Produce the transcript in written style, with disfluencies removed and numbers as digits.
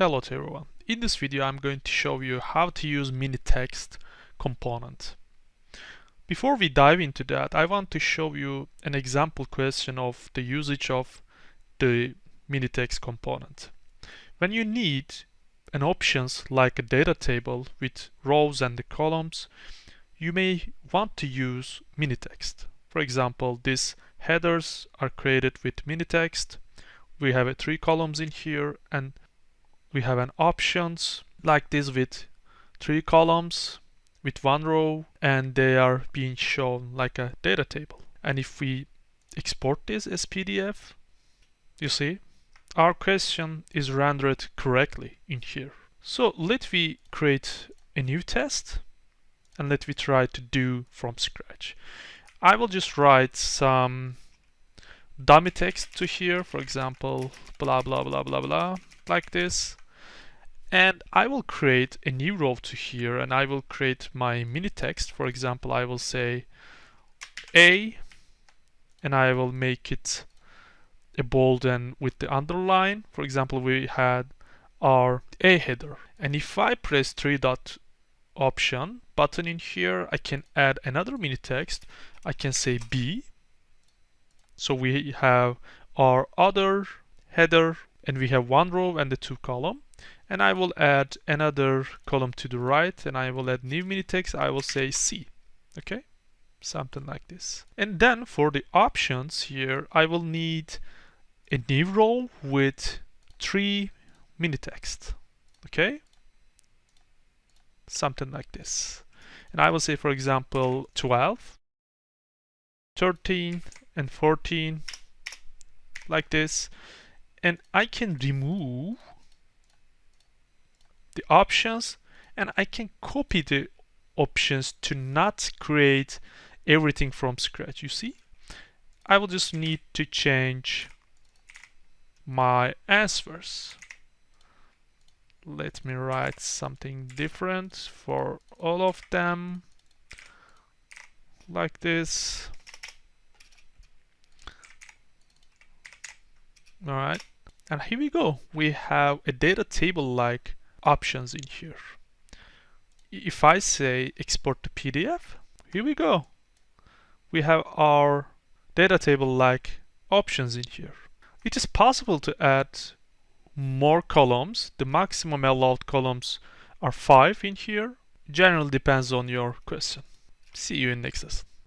Hello to everyone. In this video I'm going to show you how to use MiniText component. Before we dive into that, I want to show you an example question of the usage of the MiniText component. When you need an options like a data table with rows and the columns, you may want to use MiniText. For example, these headers are created with MiniText. We have 3 columns in here, and we have an options like this with 3 columns with 1 row, and they are being shown like a data table. And if we export this as PDF, you see our question is rendered correctly in here. So let me create a new test and let me try to do from scratch. I will just write some dummy text to here, for example, blah blah blah blah blah, like this. And I will create a new row to here, and I will create my mini text. For example, I will say A, and I will make it a bold and with the underline. For example, we had our A header. And if I press 3 dot option button in here, I can add another mini text. I can say B. So we have our other header, and we have 1 row and the 2 column. And I will add another column to the right, and I will add new mini text. I will say C. Okay, something like this. And then for the options here, I will need a new row with 3 mini text. Okay, something like this. And I will say, for example, 12, 13, and 14, like this. And I can remove the options, and I can copy the options to not create everything from scratch. You see, I will just need to change my answers. Let me write something different for all of them, like this. All right, and here we go. We have a data table like options in here. If I say export to PDF, here we go. We have our data table like options in here. It is possible to add more columns. The maximum allowed columns are 5 in here. Generally depends on your question. See you in next lesson.